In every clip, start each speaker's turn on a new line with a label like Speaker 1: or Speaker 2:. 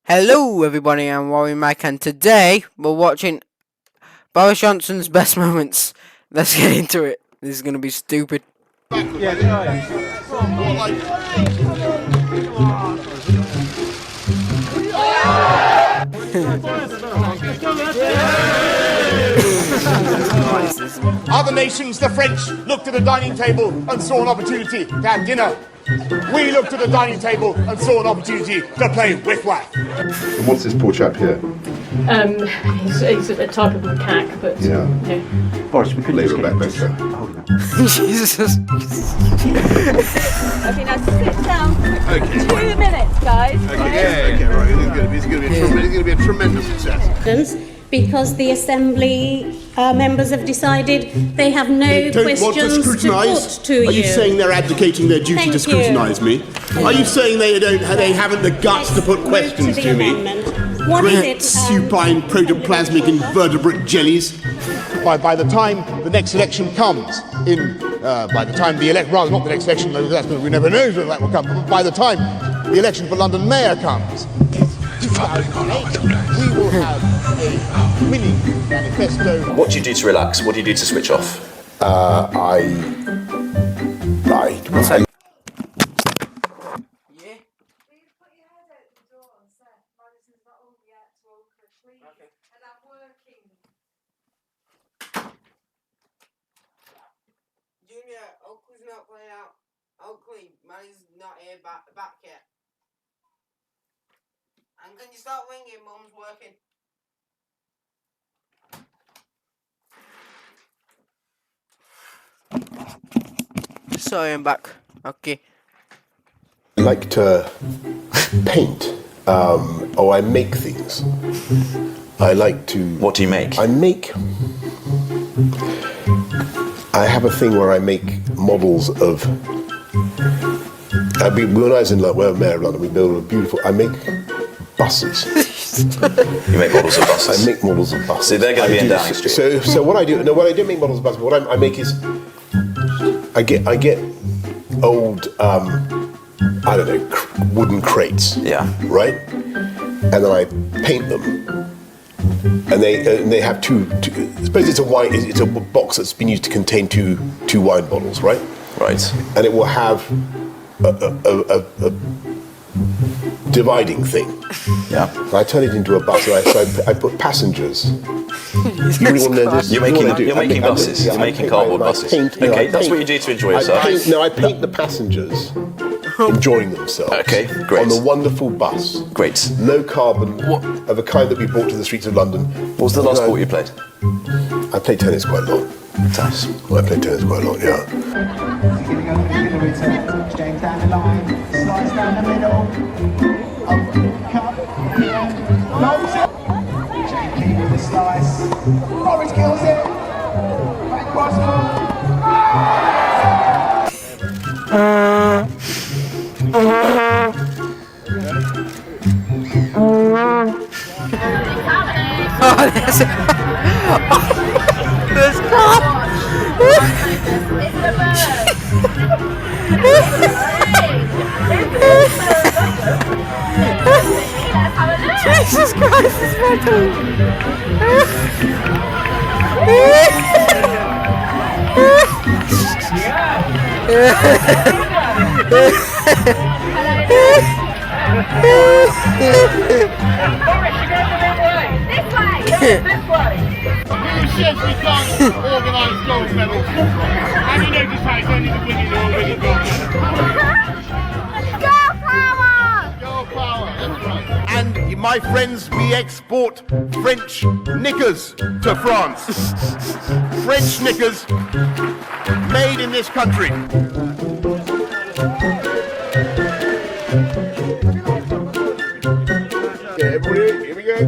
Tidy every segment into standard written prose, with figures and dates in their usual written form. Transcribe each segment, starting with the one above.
Speaker 1: Hello everybody, I'm Warren Mike and today we're watching Boris Johnson's best moments. Let's get into it. This is going to be stupid.
Speaker 2: Yeah, try
Speaker 3: Other nations, the French, looked at a dining table and saw an opportunity to have dinner. We looked at a dining table and saw an opportunity to play whiff-waff.
Speaker 4: And what's this poor chap here?
Speaker 5: He's a type of macaque, but
Speaker 4: Yeah.
Speaker 2: Boris, we could
Speaker 4: Labour back better.
Speaker 1: Jesus.
Speaker 6: Okay, now sit down for 2 minutes, guys.
Speaker 4: Okay, right. It's going to be a tremendous success.
Speaker 7: Because the Assembly members have decided they have no
Speaker 8: don't want to
Speaker 7: questions to
Speaker 8: scrutinise?
Speaker 7: put to you.
Speaker 8: Are you saying they're abdicating their duty
Speaker 7: Thank
Speaker 8: to scrutinise me? Are you saying they haven't the guts to put questions to me?
Speaker 7: What is
Speaker 8: Great
Speaker 7: it?
Speaker 8: supine protoplasmic invertebrate jellies.
Speaker 3: By the time the next election comes, by the time the not the next election, we never know whether that will come, but by the time the election for London Mayor comes, we will have a winning manifesto.
Speaker 9: What do you do to relax? What do you do to switch off?
Speaker 1: Junior, Oakley's not playing out. Oakley, Manny's not here back yet. And can you start ringing? Mum's working. Sorry, I'm back. Okay.
Speaker 4: I like to paint, or I make things. I like to...
Speaker 9: What do you make?
Speaker 4: I have a thing where I make models of... when I was in London, when Mayor of London, we built a beautiful... I make buses.
Speaker 9: You make models of buses?
Speaker 4: I make models of buses.
Speaker 9: So they're going to be in Downing Street?
Speaker 4: So what I do... No, what I don't make models of buses, but what I make is... I get old, I don't know, wooden crates.
Speaker 9: Yeah.
Speaker 4: Right? And then I paint them. And they have two suppose it's a box that's been used to contain two wine bottles, right?
Speaker 9: Right.
Speaker 4: And it will have a dividing thing.
Speaker 9: Yeah.
Speaker 4: And I turn it into a bus. So I put passengers. You really want to know this?
Speaker 9: You're making buses. You're making cardboard buses. Okay, that's what you do to enjoy yourself.
Speaker 4: I paint the passengers enjoying themselves.
Speaker 9: Okay, great.
Speaker 4: On the wonderful bus.
Speaker 9: Great.
Speaker 4: Low carbon, of a kind that we brought to the streets of London.
Speaker 9: What was the last sport you played?
Speaker 4: I played tennis quite a lot.
Speaker 9: Tennis.
Speaker 4: Well, I played tennis quite a lot, yeah.
Speaker 10: Giving over the return. James down the line, slides down the middle. Cut. James Key with the slice. Boris kills it. Back cross.
Speaker 1: Oh, there's a... There's Jesus Christ, it's my
Speaker 3: Who says we can't organise gold medals? Have you noticed how it's only the women who are winning gold medals?
Speaker 6: Girl power!
Speaker 3: Girl power, that's right. And my friends, we export French knickers to France. French knickers made in this country.
Speaker 4: Okay, everybody, here we go.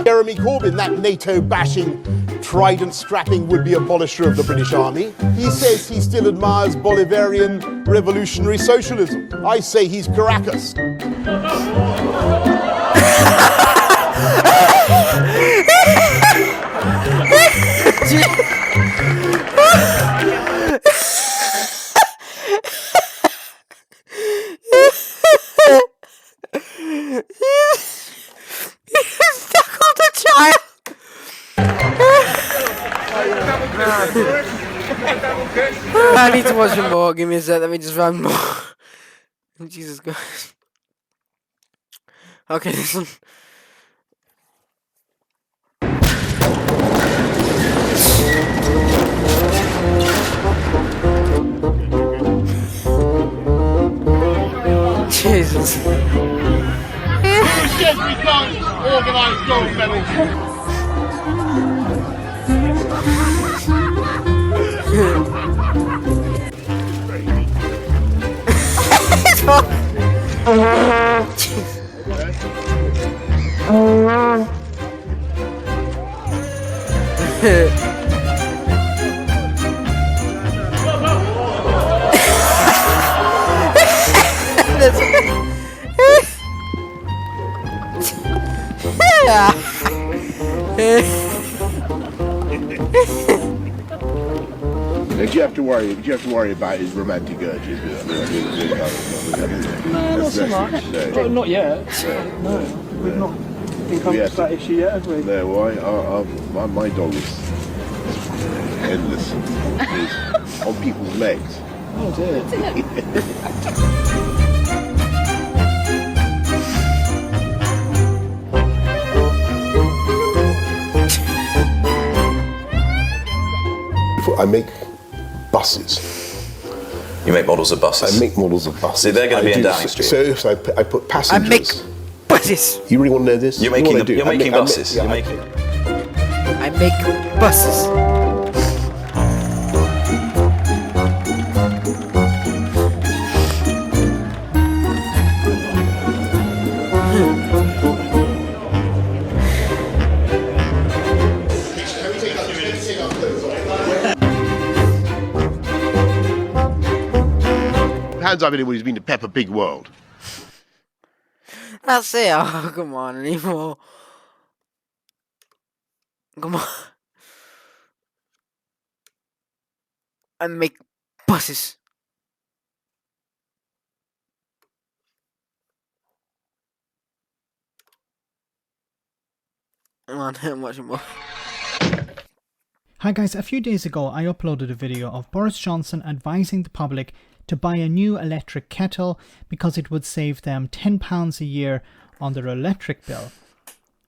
Speaker 3: Jeremy Corbyn, that NATO-bashing, trident-strapping would-be abolisher of the British Army, he says he still admires Bolivarian revolutionary socialism. I say he's Caracas.
Speaker 1: He's tackled a child. I need to watch more. Give me a sec. Let me just run more. Jesus Christ. Okay, this one. Jesus.
Speaker 3: Yes, we can't organise gold medals.
Speaker 4: Did you have to worry about his romantic urges?
Speaker 2: No, not so much. Well, not yet. No, we've not been come to that issue yet, have we?
Speaker 4: No, well, my dog is endless. He's on people's legs.
Speaker 2: Oh dear.
Speaker 4: I make buses.
Speaker 9: You make models of buses?
Speaker 4: I make models of buses.
Speaker 9: See, they're going to be in Downing Street.
Speaker 4: So I put passengers.
Speaker 1: I make buses.
Speaker 4: You really want to know this?
Speaker 9: You're making buses.
Speaker 1: I make buses.
Speaker 4: Hands up anyone who's been to Peppa Pig World.
Speaker 1: That's it. Oh, come on, anymore. Come on. I make buses. Come on, I'm watching more.
Speaker 11: Hi guys, a few days ago I uploaded a video of Boris Johnson advising the public to buy a new electric kettle because it would save them £10 a year on their electric bill.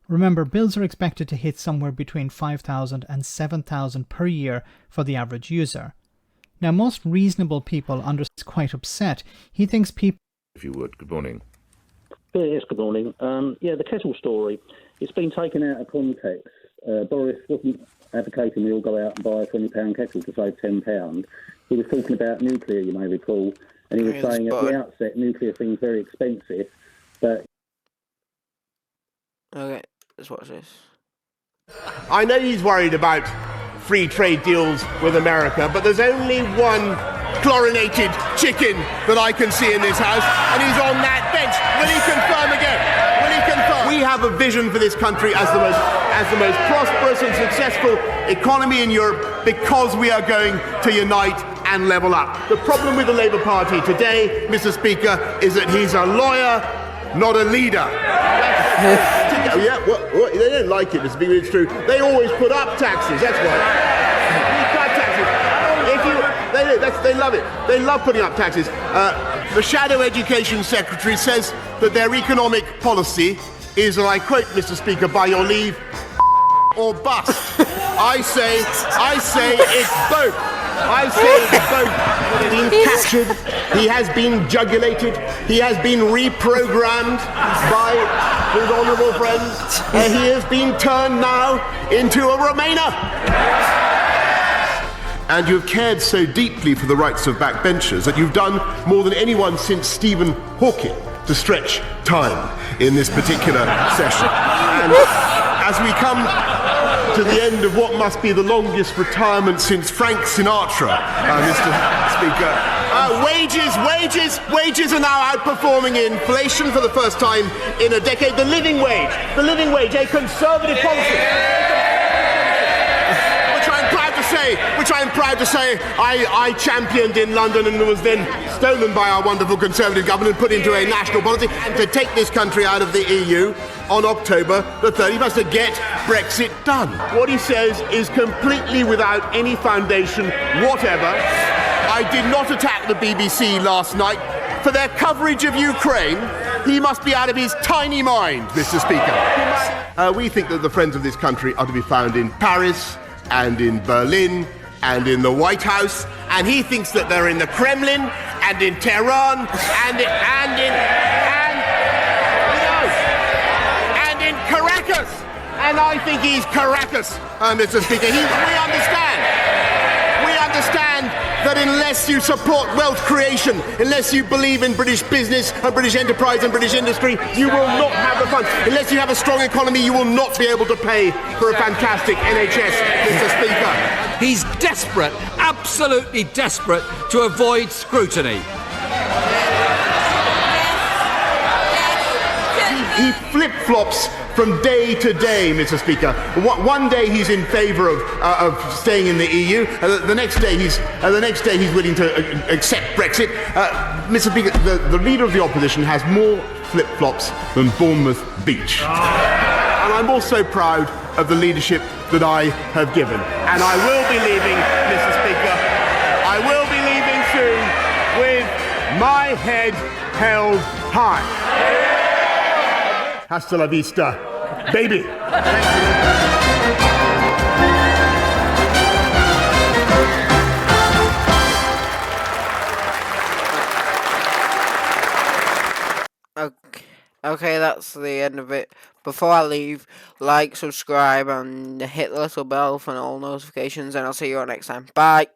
Speaker 11: Remember, bills are expected to hit somewhere between £5,000 and £7,000 per year for the average user. Now, most reasonable people are quite upset. He thinks people...
Speaker 4: If you would, good morning.
Speaker 12: Yes, good morning. The kettle story, it's been taken out of context. Boris wasn't advocating we all go out and buy a £20 kettle to save £10. He was talking about nuclear, you may recall, and he was saying at the outset nuclear seems very expensive, but...
Speaker 1: Okay, let's watch this.
Speaker 8: I know he's worried about free trade deals with America, but there's only one chlorinated chicken that I can see in this house, and he's on that bench. Will he confirm again? Will he confirm? We have a vision for this country as the most prosperous and successful economy in Europe because we are going to unite and level up. The problem with the Labour Party today, Mr. Speaker, is that he's a lawyer, not a leader. Yeah, well, they don't like it, Mr. Speaker, it's true. They always put up taxes, that's why. We cut taxes. They love it. They love putting up taxes. The Shadow Education Secretary says that their economic policy is, and I quote, Mr. Speaker, by your leave, or bust. I say it's both. I say it's both. He's been captured, he has been jugulated, he has been reprogrammed by his honourable friends, and he has been turned now into a Remainer. And you've cared so deeply for the rights of backbenchers that you've done more than anyone since Stephen Hawking to stretch time in this particular session. And as we come to the end of what must be the longest retirement since Frank Sinatra, Mr. Speaker. Wages are now outperforming inflation for the first time in a decade. The living wage, a conservative policy, which I'm proud to say I'm proud to say I championed in London and was then stolen by our wonderful Conservative government and put into a national policy to take this country out of the EU on October the 3rd. He must get Brexit done. What he says is completely without any foundation whatever. I did not attack the BBC last night for their coverage of Ukraine. He must be out of his tiny mind, Mr. Speaker. We think that the friends of this country are to be found in Paris and in Berlin and in the White House, and he thinks that they're in the Kremlin and in Tehran and in Caracas. And I think he's Caracas, Mr. Speaker. We understand that unless you support wealth creation, unless you believe in British business and British enterprise and British industry, you will not have the funds. Unless you have a strong economy, you will not be able to pay for a fantastic NHS, Mr. Speaker.
Speaker 13: He's desperate, absolutely desperate, to avoid scrutiny.
Speaker 8: He flip-flops from day to day, Mr. Speaker. One day he's in favour of staying in the EU. The next day he's willing to accept Brexit. Mr. Speaker, the leader of the opposition has more flip-flops than Bournemouth Beach. And I'm also proud of the leadership that I have given. And I will be leaving, Mr. Speaker. I will be leaving soon with my head held high. Hasta la vista, baby.
Speaker 1: Okay, that's the end of it. Before I leave, like, subscribe, and hit the little bell for all notifications, and I'll see you all next time. Bye.